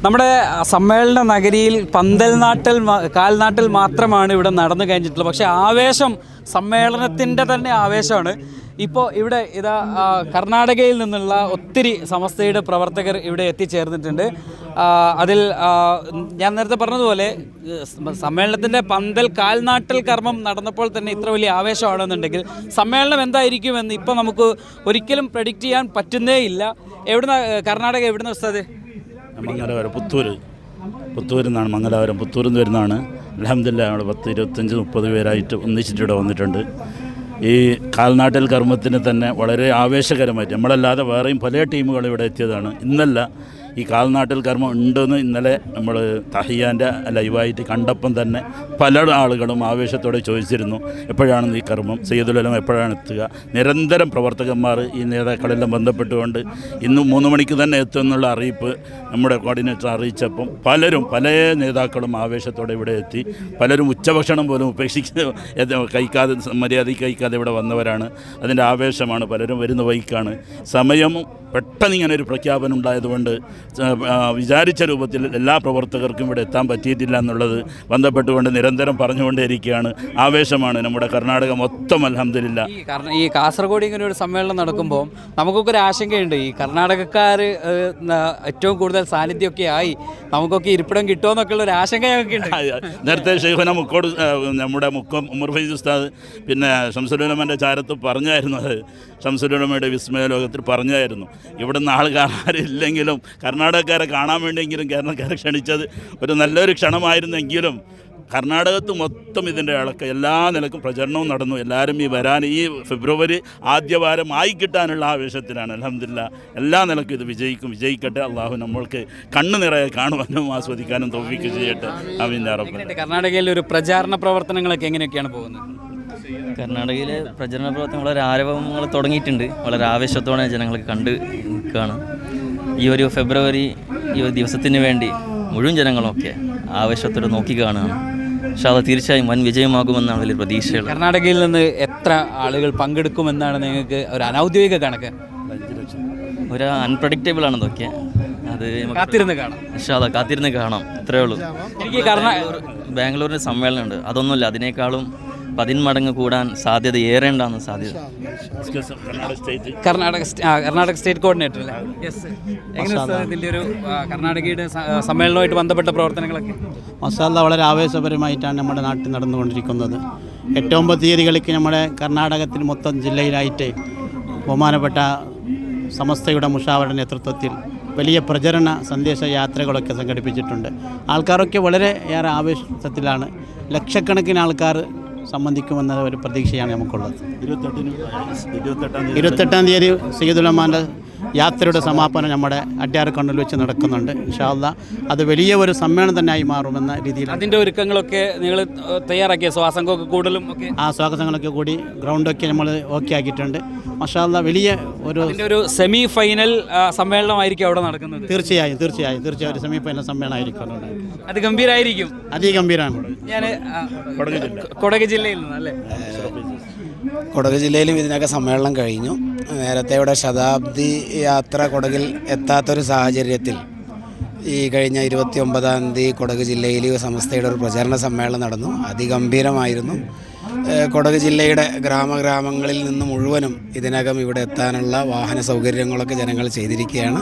നമ്മുടെ സമ്മേളന നഗരിയിൽ കാൽനാട്ടിൽ മാത്രമാണ് ഇവിടെ നടന്നു കഴിഞ്ഞിട്ടുള്ളത്. പക്ഷേ ആവേശം സമ്മേളനത്തിൻ്റെ തന്നെ ആവേശമാണ്. ഇപ്പോൾ ഇവിടെ കർണാടകയിൽ നിന്നുള്ള ഒത്തിരി സമസ്തയുടെ പ്രവർത്തകർ ഇവിടെ എത്തിച്ചേർന്നിട്ടുണ്ട്. അതിൽ ഞാൻ നേരത്തെ പറഞ്ഞതുപോലെ സമ്മേളനത്തിൻ്റെ കാൽനാട്ടൽ കർമ്മം നടന്നപ്പോൾ തന്നെ ഇത്ര വലിയ ആവേശമാണെന്നുണ്ടെങ്കിൽ സമ്മേളനം എന്തായിരിക്കുമെന്ന് ഇപ്പോൾ നമുക്ക് ഒരിക്കലും പ്രെഡിക്റ്റ് ചെയ്യാൻ പറ്റുന്നേ ഇല്ല. കർണാടക എവിടുന്ന ഉസ്താദ്? മംഗലാപുരം പുത്തൂരിൽ നിന്നാണ്. മംഗലാപുരം പുത്തൂരിൽ നിന്ന് വരുന്നതാണ്. അൽഹംദുലില്ലാഹ് അവിടെ 10-25-30 പേരായിട്ട് ഒന്നിച്ചിട്ടിവിടെ വന്നിട്ടുണ്ട്. ഈ കാൽനാട്ടൽ കർമ്മത്തിന് തന്നെ വളരെ ആവേശകരമായിട്ട് നമ്മളല്ലാതെ വേറെയും പല ടീമുകൾ ഇവിടെ എത്തിയതാണ്. ഇന്നല്ല ഈ കാൽനാട്ടൽ കർമ്മം ഉണ്ടെന്ന് ഇന്നലെ നമ്മൾ തഹിയാൻ്റെ ലൈവായിട്ട് കണ്ടപ്പം തന്നെ പല ആളുകളും ആവേശത്തോടെ ചോദിച്ചിരുന്നു, എപ്പോഴാണ് ഈ കർമ്മം, സയ്യിദുൽ ഉലമ എപ്പോഴാണ് എത്തുക. നിരന്തരം പ്രവർത്തകന്മാർ ഈ നേതാക്കളെല്ലാം ബന്ധപ്പെട്ടുകൊണ്ട് ഇന്ന് 3 മണിക്ക് തന്നെ എത്തുമെന്നുള്ള അറിയിപ്പ് നമ്മുടെ കോർഡിനേറ്റർ അറിയിച്ചപ്പം പല നേതാക്കളും ആവേശത്തോടെ ഇവിടെ എത്തി. പലരും ഉച്ചഭക്ഷണം പോലും കഴിക്കാതെ മര്യാദയ്ക്ക് കഴിക്കാതെ ഇവിടെ വന്നവരാണ്. അതിൻ്റെ ആവേശമാണ്. പലരും വരുന്ന വഴിക്കാണ്. സമയം പെട്ടെന്ന് ഇങ്ങനെ ഒരു പ്രഖ്യാപനം ഉണ്ടായതുകൊണ്ട് വിചാരിച്ച രൂപത്തിൽ എല്ലാ പ്രവർത്തകർക്കും ഇവിടെ എത്താൻ പറ്റിയിട്ടില്ല എന്നുള്ളത് ബന്ധപ്പെട്ടുകൊണ്ട് നിരന്തരം പറഞ്ഞുകൊണ്ടേയിരിക്കുകയാണ്. ആവേശമാണ് നമ്മുടെ കർണാടക മൊത്തം. അൽഹംദുലില്ലാ. ഈ കാസർഗോഡ് ഇങ്ങനെ ഒരു സമ്മേളനം നടക്കുമ്പോൾ നമുക്കൊക്കെ ഒരു ആശങ്കയുണ്ട്. ഈ കർണാടകക്കാർ ഏറ്റവും കൂടുതൽ സാന്നിധ്യമൊക്കെ ആയി നമുക്കൊക്കെ ഇരിപ്പിടം കിട്ടുമോ എന്നൊക്കെയുള്ള ഒരു ആശങ്ക ഞങ്ങൾക്ക് ഉണ്ട്. നേരത്തെ ഷെയ്ഖുന മുക്കോട് നമ്മുടെ ഉമർ ഫൈസ് ഉസ്താദ് പിന്നെ ശംസുൽ ഉലമയുടെ ചാരത്ത് പറഞ്ഞായിരുന്നു. അത് ശംസുൽ ഉലമയുടെ വിസ്മയ ലോകത്തിൽ പറഞ്ഞായിരുന്നു, ഇവിടുന്ന് ആൾക്കാരില്ലെങ്കിലും കർണാടകക്കാരെ കാണാൻ വേണ്ടിയെങ്കിലും കേരളക്കാരെ ക്ഷണിച്ചത് ഒരു നല്ലൊരു ക്ഷണമായിരുന്നെങ്കിലും കർണാടകത്ത് മൊത്തം ഇതിൻ്റെ എല്ലാ നിലക്കും പ്രചരണവും നടന്നു. എല്ലാവരും ഈ ഫെബ്രുവരി ആദ്യവാരം കിട്ടാനുള്ള ആവേശത്തിലാണ്. അൽഹംദുലില്ലാഹ് എല്ലാ നിലക്കും ഇത് വിജയിക്കട്ടെ. അള്ളാഹു നമ്മൾക്ക് കണ്ണു നിറയെ കാണുവാനും ആസ്വദിക്കാനും തൗഫീഖ് ചെയ്യട്ടെ. ആമീൻ യാ റബ്ബ്. കർണാടകയിലെ ഒരു പ്രചാരണ പ്രവർത്തനങ്ങളൊക്കെ എങ്ങനെയൊക്കെയാണ് പോകുന്നത്? കർണാടകയിലെ പ്രചരണ പ്രവർത്തനങ്ങൾ വളരെ ആരവങ്ങൾ തുടങ്ങിയിട്ടുണ്ട്. വളരെ ആവേശത്തോടെ ജനങ്ങൾക്ക് കണ്ട് നിൽക്കുകയാണ്. ഈ ഒരു ഫെബ്രുവരി ഈ ഒരു ദിവസത്തിന് വേണ്ടി മുഴുവൻ ജനങ്ങളൊക്കെ ആവേശത്തോടെ നോക്കി കാണുകയാണ്. പക്ഷേ അത് തീർച്ചയായും വൻ വിജയമാകുമെന്നാണ് വലിയ പ്രതീക്ഷകൾ. കർണാടകയിൽ നിന്ന് എത്ര ആളുകൾ പങ്കെടുക്കുമെന്നാണ് നിങ്ങൾക്ക് ഒരു അനൗദ്യോഗിക കണക്ക്? ഒരു അൺപ്രഡിക്റ്റബിൾ ആണ് ഇതൊക്കെ. അത് കാത്തിരുന്ന് കാണാം. കാത്തിരുന്ന് കാണാം, അത്രേ ഉള്ളൂ. എനിക്ക് ബാംഗ്ലൂരിന് സമ്മേളനമുണ്ട്. അതൊന്നുമില്ല, അതിനേക്കാളും 10 മടങ്ങ് കൂടാൻ സാധ്യത ഏറെണ്ടാണ് സാധ്യത. കർണാടക സ്റ്റേറ്റ് കോർഡിനേറ്റർ അല്ലേ? ഇതിൻ്റെ ഒരു കർണാടകയുടെ സമ്മേളനവുമായിട്ട് ബന്ധപ്പെട്ട പ്രവർത്തനങ്ങളൊക്കെ മസാല വളരെ ആവേശപരമായിട്ടാണ് നമ്മുടെ നാട്ടിൽ നടന്നുകൊണ്ടിരിക്കുന്നത്. 8-9 തീയതികളിലേക്ക് നമ്മുടെ കർണാടകത്തിൽ മൊത്തം ജില്ലയിലായിട്ട് ബഹുമാനപ്പെട്ട സമസ്തയുടെ മുഷാവറയുടെ നേതൃത്വത്തിൽ വലിയ പ്രചരണ സന്ദേശ യാത്രകളൊക്കെ സംഘടിപ്പിച്ചിട്ടുണ്ട്. ആൾക്കാരൊക്കെ വളരെ ഏറെ ആവേശത്തിലാണ്. ലക്ഷക്കണക്കിന് ആൾക്കാർ സംബന്ധിക്കുമെന്ന ഒരു പ്രതീക്ഷയാണ് നമുക്കുള്ളത്. 28-ാം തീയതി സയ്യിദുൽ ഉലമാൻ്റെ യാത്രയുടെ സമാപനം നമ്മുടെ അട്യാർക്കണ്ണിൽ വെച്ച് നടക്കുന്നുണ്ട്. ഇൻഷാ അല്ലാഹ് അത് വലിയ ഒരു സമ്മേളനം തന്നെ ആയി മാറുമെന്ന രീതിയിൽ അതിൻ്റെ ഒരുക്കങ്ങളൊക്കെ നിങ്ങൾ തയ്യാറാക്കിയ സ്വാസംഗമൊക്കെ കൂടുതലും ഒക്കെ സ്വാഗതങ്ങളൊക്കെ കൂടി ഗ്രൗണ്ടൊക്കെ നമ്മൾ ഓക്കെ ആക്കിയിട്ടുണ്ട്. മാഷാ അല്ലാഹ് വലിയ ഒരു സെമി ഫൈനൽ സമ്മേളനമായിരിക്കും അവിടെ നടക്കുന്നത്. തീർച്ചയായും ഒരു സെമി ഫൈനൽ സമ്മേളനമായിരിക്കും. അത് ഗംഭീരമായിരിക്കും. അതിഗംഭീരമാണ്. ഞാൻ കൊടക് ജില്ലയിൽ നിന്നല്ലേ? കൊടക് ജില്ലയിലും ഇതിനൊക്കെ സമ്മേളനം കഴിഞ്ഞു. നേരത്തെ ഇവിടെ ശതാബ്ദി യാത്ര കൊടകിൽ എത്താത്തൊരു സാഹചര്യത്തിൽ ഈ കഴിഞ്ഞ 29-ാം തീയതി കൊടക് ജില്ലയിൽ സമസ്തയുടെ ഒരു പ്രചാരണ സമ്മേളനം നടന്നു. അതിഗംഭീരമായിരുന്നു. കൊടക് ജില്ലയുടെ ഗ്രാമങ്ങളിൽ നിന്ന് മുഴുവനും ഇതിനകം ഇവിടെ എത്താനുള്ള വാഹന സൗകര്യങ്ങളൊക്കെ ജനങ്ങൾ ചെയ്തിരിക്കുകയാണ്.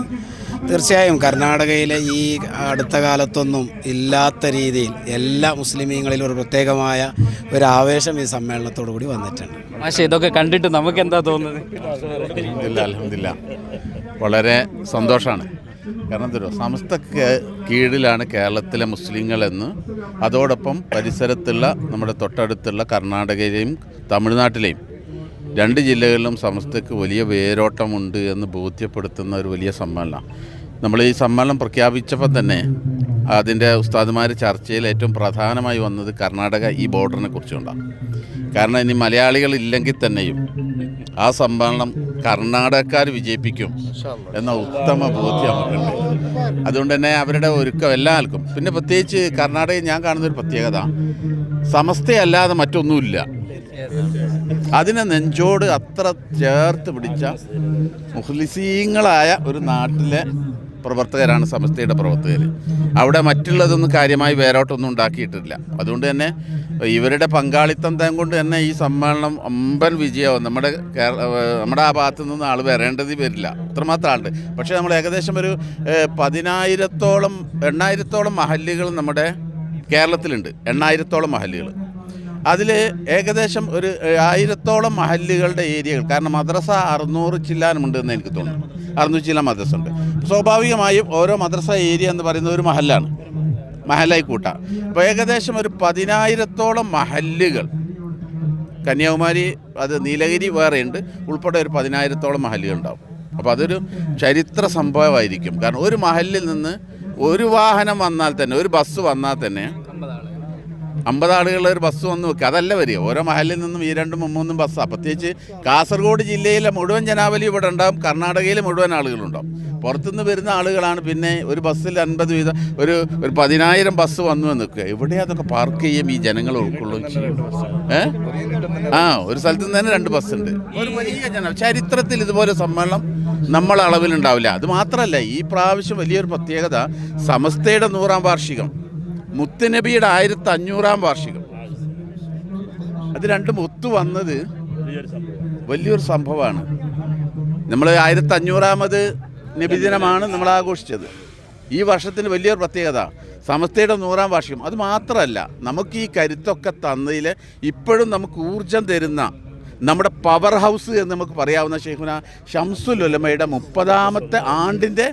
തീർച്ചയായും കർണാടകയിലെ ഈ അടുത്ത കാലത്തൊന്നും ഇല്ലാത്ത രീതിയിൽ എല്ലാ മുസ്ലിമീങ്ങളിലും ഒരു പ്രത്യേകമായ ഒരു ആവേശം ഈ സമ്മേളനത്തോടു കൂടി വന്നിട്ടുണ്ട്. പക്ഷേ ഇതൊക്കെ കണ്ടിട്ട് നമുക്ക് എന്താ തോന്നുന്നത്? അൽഹംദുലില്ലാ, വളരെ സന്തോഷമാണ്. കാരണം എന്തോ സമസ്തക്ക് കീഴിലാണ് കേരളത്തിലെ മുസ്ലിങ്ങളെന്ന്, അതോടൊപ്പം പരിസരത്തുള്ള നമ്മുടെ തൊട്ടടുത്തുള്ള കർണാടകയിലെയും തമിഴ്നാട്ടിലെയും 2 ജില്ലകളിലും സമസ്തക്ക് വലിയ വേരോട്ടമുണ്ട് എന്ന് ബോധ്യപ്പെടുത്തുന്ന ഒരു വലിയ സമ്മേളനമാണ്. നമ്മൾ ഈ സമ്മേളനം പ്രഖ്യാപിച്ചപ്പോൾ തന്നെ അതിൻ്റെ ഉസ്താദുമാർ ചർച്ചയിൽ ഏറ്റവും പ്രധാനമായി വന്നത് കർണാടക ഈ ബോർഡറിനെ കുറിച്ചുകൊണ്ടാണ്. കാരണം ഇനി മലയാളികളില്ലെങ്കിൽ തന്നെയും ആ സമ്മേളനം കർണാടകക്കാർ വിജയിപ്പിക്കും എന്ന ഉത്തമ ബോധ്യം നമുക്കുണ്ട്. അതുകൊണ്ട് തന്നെ അവരുടെ ഒരുക്കം എല്ലാവർക്കും, പിന്നെ പ്രത്യേകിച്ച് കർണാടകയിൽ ഞാൻ കാണുന്നൊരു പ്രത്യേകത, സമസ്തയല്ലാതെ മറ്റൊന്നുമില്ല. അതിനെ നെഞ്ചോട് അത്ര ചേർത്ത് പിടിച്ച മുഖ്ലിസീങ്ങളായ ഒരു നാട്ടിലെ പ്രവർത്തകരാണ് സമസ്തയുടെ പ്രവർത്തകർ. അവിടെ മറ്റുള്ളതൊന്നും കാര്യമായി വേരോട്ടൊന്നും ഉണ്ടാക്കിയിട്ടില്ല. അതുകൊണ്ട് തന്നെ ഇവരുടെ പങ്കാളിത്തം കൊണ്ട് തന്നെ ഈ സമ്മേളനം അമ്പൻ വിജയമാവും. നമ്മുടെ ആ ഭാഗത്തു നിന്ന് ആൾ വരേണ്ടത് വരില്ല, അത്രമാത്രം ആളുണ്ട്. പക്ഷേ നമ്മൾ ഏകദേശം ഒരു 800-ഓളം മഹല്ലുകൾ നമ്മുടെ കേരളത്തിലുണ്ട്. 800-ഓളം മഹല്ലുകൾ. അതിൽ ഏകദേശം ഒരു 1000-ഓളം മഹല്ലുകളുടെ ഏരിയകൾ, കാരണം മദ്രസ 600 ചില്ലാനുമുണ്ട് എന്ന് എനിക്ക് തോന്നുന്നു. 600 ചില്ലാൻ മദ്രസ ഉണ്ട്. സ്വാഭാവികമായും ഓരോ മദ്രസ ഏരിയ എന്ന് പറയുന്നത് ഒരു മഹല്ലാണ്, മഹലായി കൂട്ടാം. അപ്പോൾ ഏകദേശം ഒരു 10,000-ഓളം മഹല്ലുകൾ, കന്യാകുമാരി അത് നീലഗിരി വേറെയുണ്ട്, ഉൾപ്പെടെ ഒരു 10,000-ഓളം മഹല്ലുകൾ ഉണ്ടാവും. അപ്പോൾ അതൊരു ചരിത്ര സംഭവമായിരിക്കും. കാരണം ഒരു മഹല്ലിൽ നിന്ന് ഒരു വാഹനം വന്നാൽ തന്നെ, ഒരു ബസ് വന്നാൽ തന്നെ 50 ആളുകളുടെ ഒരു ബസ് വന്ന് വെക്കുക. അതല്ല വരിക, ഓരോ മഹലിൽ നിന്നും 2, 3 ബസ്സാണ്. പ്രത്യേകിച്ച് കാസർഗോഡ് ജില്ലയിലെ മുഴുവൻ ജനാവലി ഇവിടെ ഉണ്ടാവും, കർണാടകയിലെ മുഴുവൻ ആളുകളുണ്ടാവും. പുറത്തുനിന്ന് വരുന്ന ആളുകളാണ്. പിന്നെ ഒരു ബസ്സിൽ 50 വീതം ഒരു 10,000 ബസ് വന്നു എന്ന് വെക്കുക. എവിടെ അതൊക്കെ പാർക്ക് ചെയ്യും ഈ ജനങ്ങൾ ഉൾക്കൊള്ളുകയും ചെയ്യും. ഒരു സ്ഥലത്ത് നിന്ന് തന്നെ 2 ബസ്സുണ്ട്. ഒരു വലിയ ചരിത്രത്തിൽ ഇതുപോലെ സമ്മേളനം നമ്മളെ അളവിലുണ്ടാവില്ല. അത് മാത്രമല്ല, ഈ പ്രാവശ്യം വലിയൊരു പ്രത്യേകത, സമസ്തയുടെ 100-ാം വാർഷികം, മുത്തുനബിയുടെ 1500-ാം വാർഷികം, അത് രണ്ടും ഒത്തു വന്നത് വലിയൊരു സംഭവമാണ്. നമ്മൾ 1500-ാമത് നബിദിനമാണ് നമ്മൾ ആഘോഷിച്ചത്. ഈ വർഷത്തിന് വലിയൊരു പ്രത്യേകത സമസ്തയുടെ 100-ാം വാർഷികം. അത് മാത്രമല്ല, നമുക്ക് ഈ കരുത്തൊക്കെ തന്നതിൽ ഇപ്പോഴും നമുക്ക് ഊർജം തരുന്ന നമ്മുടെ പവർ ഹൗസ് എന്ന് നമുക്ക് പറയാവുന്ന ഷെയ്ഖുന ഷംസുൽ ഉലമയുടെ 30-ാമത്തെ ആണ്ടിൻ്റെ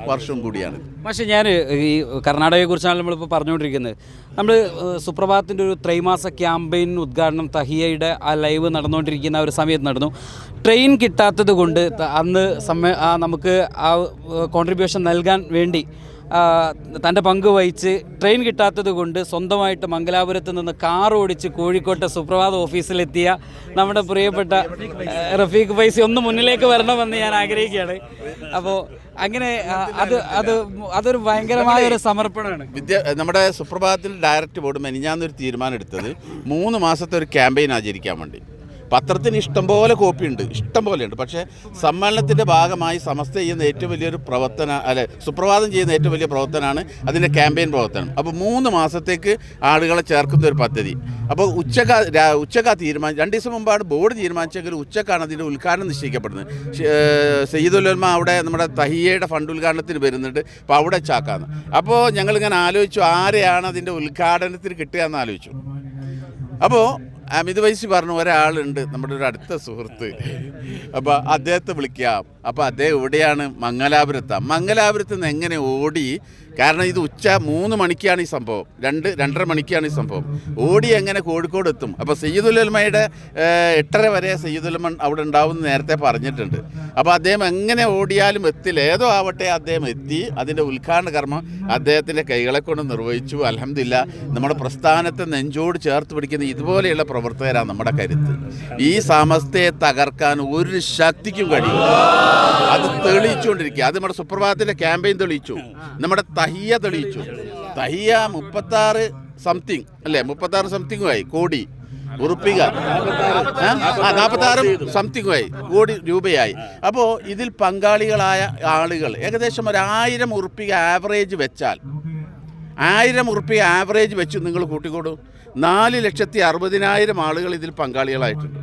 വർഷം കൂടിയാണ്. പക്ഷേ ഞാൻ ഈ കർണാടകയെക്കുറിച്ചാണ് നമ്മളിപ്പോൾ പറഞ്ഞുകൊണ്ടിരിക്കുന്നത്. നമ്മൾ സുപ്രഭാതത്തിൻ്റെ ഒരു ത്രൈമാസ ക്യാമ്പയിൻ ഉദ്ഘാടനം തഹിയയുടെ ആ ലൈവ് നടന്നുകൊണ്ടിരിക്കുന്ന ഒരു സമയത്ത് നടന്നു. ട്രെയിൻ കിട്ടാത്തത് കൊണ്ട് അന്ന് നമുക്ക് ആ കോൺട്രിബ്യൂഷൻ നൽകാൻ വേണ്ടി തൻ്റെ പങ്ക് വഹിച്ച് ട്രെയിൻ കിട്ടാത്തത് കൊണ്ട് സ്വന്തമായിട്ട് മംഗലാപുരത്ത് നിന്ന് കാർ ഓടിച്ച് കോഴിക്കോട്ടെ സുപ്രഭാത ഓഫീസിലെത്തിയ നമ്മുടെ പ്രിയപ്പെട്ട റഫീഖ് ഫൈസി ഒന്ന് മുന്നിലേക്ക് വരണമെന്ന് ഞാൻ ആഗ്രഹിക്കുകയാണ്. അപ്പോൾ അങ്ങനെ അതൊരു ഭയങ്കരമായ ഒരു സമർപ്പണമാണ്. നമ്മുടെ സുപ്രഭാതത്തിൽ ഡയറക്റ്റ് ബോർഡ് മെനിഞ്ഞാന്നൊരു തീരുമാനം എടുത്തത് 3 മാസത്തെ ഒരു ക്യാമ്പയിൻ ആചരിക്കാൻ വേണ്ടി. പത്രത്തിന് ഇഷ്ടംപോലെ കോപ്പിയുണ്ട്, ഇഷ്ടംപോലെയുണ്ട്. പക്ഷേ സമ്മേളനത്തിൻ്റെ ഭാഗമായി സമസ്ത ചെയ്യുന്ന ഏറ്റവും വലിയൊരു സുപ്രഭാതം ചെയ്യുന്ന ഏറ്റവും വലിയ പ്രവർത്തനമാണ് അതിൻ്റെ ക്യാമ്പയിൻ പ്രവർത്തനം. അപ്പോൾ 3 മാസത്തേക്ക് ആളുകളെ ചേർക്കുന്ന ഒരു പദ്ധതി. അപ്പോൾ ഉച്ചക്കാ തീരുമാനിച്ചു. 2 ദിവസം മുമ്പാണ് ബോർഡ് തീരുമാനിച്ചെങ്കിൽ ഉച്ചക്കാണ് അതിൻ്റെ ഉദ്ഘാടനം നിശ്ചയിക്കപ്പെടുന്നത്. സയ്യിദുൽ ഉലമ അവിടെ നമ്മുടെ തഹിയയുടെ ഫണ്ട് ഉദ്ഘാടനത്തിന് വരുന്നുണ്ട്. അപ്പോൾ അവിടെ ചാക്കാന്ന്. അപ്പോൾ ഞങ്ങളിങ്ങനെ ആലോചിച്ചു, ആരെയാണ് അതിൻ്റെ ഉദ്ഘാടനത്തിന് കിട്ടുക എന്ന് ആലോചിച്ചു. അപ്പോൾ അമിത് വൈസി പറഞ്ഞു, ഒരാളുണ്ട് നമ്മുടെ ഒരു അടുത്ത സുഹൃത്ത്, അപ്പോൾ അദ്ദേഹത്തെ വിളിക്കാം. അപ്പോൾ അദ്ദേഹം എവിടെയാണ്? മംഗലാപുരത്ത് നിന്ന് എങ്ങനെ ഓടി? കാരണം ഇത് 3 മണിക്കാണ് ഈ സംഭവം, 2-2:30 മണിക്കാണ് ഈ സംഭവം. ഓടി എങ്ങനെ കോഴിക്കോട് എത്തും? അപ്പോൾ സയ്യിദുൽ ഉലമയുടെ 8:30 വരെ സയ്യിദുൽ ഉലമ അവിടെ ഉണ്ടാവുമെന്ന് നേരത്തെ പറഞ്ഞിട്ടുണ്ട്. അപ്പോൾ അദ്ദേഹം എങ്ങനെ ഓടിയാലും എത്തില്ല. ഏതോ ആവട്ടെ, അദ്ദേഹം എത്തി. അതിൻ്റെ ഉദ്ഘാടന കർമ്മം അദ്ദേഹത്തിൻ്റെ കൈകളെ കൊണ്ട് നിർവഹിച്ചു. അൽഹംദുലില്ലാ, നമ്മുടെ പ്രസ്ഥാനത്തെ നെഞ്ചോട് ചേർത്ത് പിടിക്കുന്ന ഇതുപോലെയുള്ള പ്രവർത്തകരാണ് നമ്മുടെ കരുത്ത്. ഈ സമസ്തയെ തകർക്കാൻ ഒരു ശക്തിക്കും കഴിയും. അത് തെളിയിച്ചുകൊണ്ടിരിക്കുക. അത് നമ്മുടെ സുപ്രഭാതത്തിൻ്റെ ക്യാമ്പയിൻ തെളിയിച്ചു, നമ്മുടെ തഹിയ തെളിയിച്ചു. തഹിയ 36 സംതിങ് അല്ലേ, 36 സംതിങ്ങുമായി കോടി ഉറുപ്പിക, 46 സംതിങ്ങുമായി കോടി രൂപയായി. അപ്പോൾ ഇതിൽ പങ്കാളികളായ ആളുകൾ ഏകദേശം ഒരു 1000 ഉറുപ്പിക ആവറേജ് വെച്ചാൽ, 1000 ഉറുപ്പിക ആവറേജ് വെച്ച് നിങ്ങൾ കൂട്ടിക്കോടൂ, 4,60,000 ആളുകൾ ഇതിൽ പങ്കാളികളായിട്ടുണ്ട്.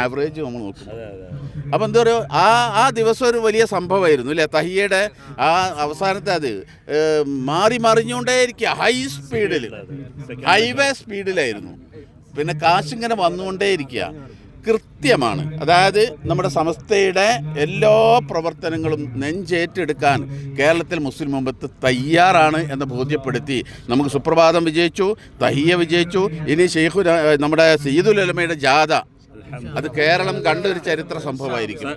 ആവറേജ് നമ്മൾ നോക്കും. അപ്പോൾ എന്താ പറയുക, ആ ദിവസം ഒരു വലിയ സംഭവമായിരുന്നു അല്ലേ. തഹിയയുടെ ആ അവസാനത്തെ അത് മാറി മറിഞ്ഞുകൊണ്ടേയിരിക്കുക, ഹൈവേ സ്പീഡിലായിരുന്നു. പിന്നെ കാശിങ്ങനെ വന്നുകൊണ്ടേയിരിക്കുക. കൃത്യമാണ്. അതായത് നമ്മുടെ സമസ്തയുടെ എല്ലാ പ്രവർത്തനങ്ങളും നെഞ്ചേറ്റെടുക്കാൻ കേരളത്തിൽ മുസ്ലിം ഉമ്മത്ത് തയ്യാറാണ് എന്ന് ബോധ്യപ്പെടുത്തി നമുക്ക് സുപ്രഭാതം വിജയിച്ചു, തഹിയ വിജയിച്ചു. ഇനി നമ്മുടെ സയ്യിദുൽ ഉലമയുടെ ജാഥ, അത് കേരളം കണ്ടൊരു ചരിത്ര സംഭവമായിരിക്കും.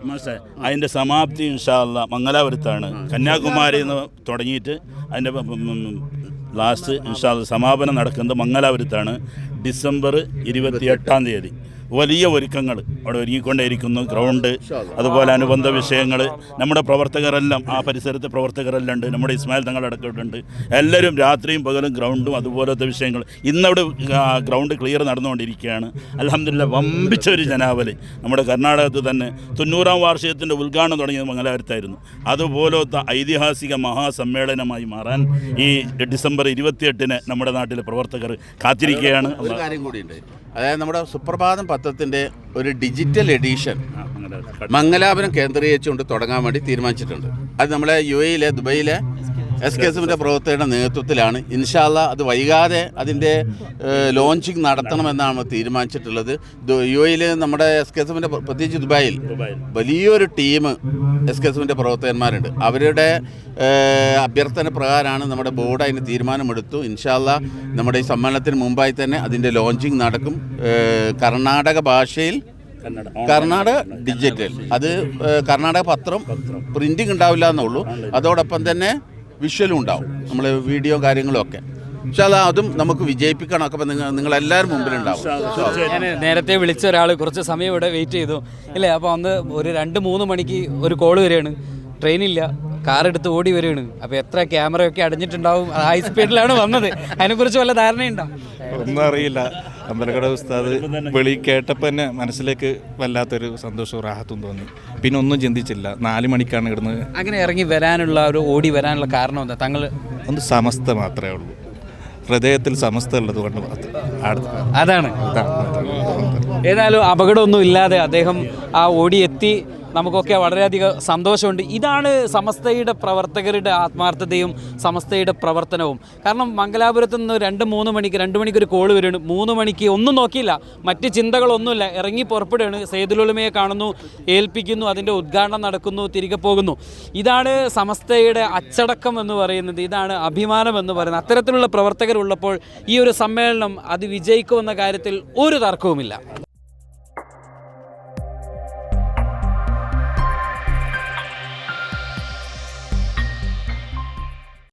അതിൻ്റെ സമാപ്തി ഇൻഷാ അല്ലാഹ് മംഗലാപുരത്താണ്. കന്യാകുമാരിയിൽ നിന്ന് തുടങ്ങിയിട്ട് അതിൻ്റെ ലാസ്റ്റ് ഇൻഷാ അല്ലാഹ് സമാപനം നടക്കുന്നത് മംഗലാപുരത്താണ്. ഡിസംബർ 28-ാം തീയതി വലിയ ഒരുക്കങ്ങൾ അവിടെ ഒരുങ്ങിക്കൊണ്ടേയിരിക്കുന്നു. ഗ്രൗണ്ട്, അതുപോലെ അനുബന്ധ വിഷയങ്ങൾ, നമ്മുടെ പ്രവർത്തകരെല്ലാം ആ പരിസരത്തെ പ്രവർത്തകരെല്ലാം ഉണ്ട്, നമ്മുടെ ഇസ്മായിൽ തങ്ങളടക്കമുണ്ട്. എല്ലാവരും രാത്രിയും പകലും ഗ്രൗണ്ടും അതുപോലത്തെ വിഷയങ്ങൾ. ഇന്നവിടെ ഗ്രൗണ്ട് ക്ലിയർ നടന്നുകൊണ്ടിരിക്കുകയാണ്. അൽഹംദുലില്ലാഹ് വമ്പിച്ച ഒരു ജനാവലി. നമ്മുടെ കർണാടകത്തിൽ തന്നെ 90-ാം വാർഷികത്തിൻ്റെ ഉദ്ഘാടനം തുടങ്ങിയത് മംഗലാപുരത്തായിരുന്നു. അതുപോലത്തെ ഐതിഹാസിക മഹാസമ്മേളനമായി മാറാൻ ഈ ഡിസംബർ 28-ന് നമ്മുടെ നാട്ടിലെ പ്രവർത്തകർ കാത്തിരിക്കുകയാണ്. ഒരു കാര്യം കൂടിയുണ്ട്, അതായത് നമ്മുടെ സുപ്രഭാതം പത്രത്തിൻ്റെ ഒരു ഡിജിറ്റൽ എഡിഷൻ മംഗലാപുരം കേന്ദ്രീകരിച്ചുകൊണ്ട് തുടങ്ങാൻ വേണ്ടി തീരുമാനിച്ചിട്ടുണ്ട്. അത് നമ്മളെ UAE-യിലെ ദുബൈയിലെ SKSFിൻ്റെ പ്രവർത്തകരുടെ നേതൃത്വത്തിലാണ്. ഇൻഷാ അല്ലാഹ് അത് വൈകാതെ അതിൻ്റെ ലോഞ്ചിങ് നടത്തണമെന്നാണ് തീരുമാനിച്ചിട്ടുള്ളത്. UAE-യിൽ നമ്മുടെ SKSFിൻ്റെ പ്രത്യേകിച്ച് ദുബായിൽ വലിയൊരു ടീം SKSFിൻ്റെ പ്രവർത്തകന്മാരുണ്ട്. അവരുടെ അഭ്യർത്ഥന പ്രകാരമാണ് നമ്മുടെ ബോർഡ് അതിന് തീരുമാനമെടുത്തു. ഇൻഷാ അല്ലാഹ് നമ്മുടെ ഈ സമ്മേളനത്തിന് മുമ്പായി തന്നെ അതിൻ്റെ ലോഞ്ചിങ് നടക്കും. കർണാടക ഭാഷയിൽ, കർണാടക ഡിജിറ്റൽ, അത് കർണാടക പത്രം പ്രിൻറ്റിങ് ഉണ്ടാവില്ല എന്നുള്ളൂ. അതോടൊപ്പം തന്നെ വിഷ്വലും ഉണ്ടാവും, നമ്മൾ വീഡിയോ കാര്യങ്ങളും ഒക്കെ. പക്ഷേ അതും നമുക്ക് വിജയിപ്പിക്കണം. ഒക്കെ നിങ്ങളെല്ലാവരും മുമ്പിലുണ്ടാവും. ഞാൻ നേരത്തെ വിളിച്ച ഒരാൾ കുറച്ച് സമയം ഇവിടെ വെയിറ്റ് ചെയ്തു ഇല്ലേ, അപ്പോൾ അന്ന് ഒരു 2-3 മണിക്ക് ഒരു കോള് വരികയാണ്, ട്രെയിനില്ല, കാറെടുത്ത് ഓടി വരികയാണ്. അപ്പോൾ എത്ര ക്യാമറയൊക്കെ അടഞ്ഞിട്ടുണ്ടാവും, ഹൈ സ്പീഡിലാണ് വന്നത്. അതിനെക്കുറിച്ച് വല്ല ധാരണയുണ്ടോ? ഒന്നും അറിയില്ല. അമ്പലക്കട ഉസ്താദ് വിളി കേട്ടപ്പോൾ തന്നെ മനസ്സിലേക്ക് വല്ലാത്തൊരു സന്തോഷവും റാഹത്തും തോന്നി. പിന്നെ ഒന്നും ചിന്തിച്ചില്ല. 4 മണിക്കാണ് ഇടുന്നത്. അങ്ങനെ ഇറങ്ങി വരാനുള്ള ഒരു ഓടി വരാനുള്ള കാരണം എന്താ? താങ്കൾ ഒന്ന് സമസ്ത മാത്രമേ ഉള്ളൂ, ഹൃദയത്തിൽ സമസ്ത ഉള്ളത് കൊണ്ട് അതാണ്. ഏതായാലും അപകടമൊന്നും ഇല്ലാതെ അദ്ദേഹം ആ ഓടിയെത്തി. നമുക്കൊക്കെ വളരെയധികം സന്തോഷമുണ്ട്. ഇതാണ് സമസ്തയുടെ പ്രവർത്തകരുടെ ആത്മാർത്ഥതയും സമസ്തയുടെ പ്രവർത്തനവും. കാരണം മംഗലാപുരത്ത് നിന്ന് 2 മണിക്ക് ഒരു കോള് വരികയാണ്. 3 മണിക്ക് ഒന്നും നോക്കിയില്ല, മറ്റ് ചിന്തകളൊന്നുമില്ല, ഇറങ്ങി പുറപ്പെടുകയാണ്. സയ്യിദുൽ കാണുന്നു, ഏൽപ്പിക്കുന്നു, അതിൻ്റെ ഉദ്ഘാടനം നടക്കുന്നു, തിരികെ പോകുന്നു. ഇതാണ് സമസ്തയുടെ അച്ചടക്കം എന്ന് പറയുന്നത്, ഇതാണ് അഭിമാനം എന്ന് പറയുന്നത്. അത്തരത്തിലുള്ള പ്രവർത്തകരുള്ളപ്പോൾ ഈ ഒരു സമ്മേളനം അത് വിജയിക്കുമെന്ന കാര്യത്തിൽ ഒരു തർക്കവുമില്ല.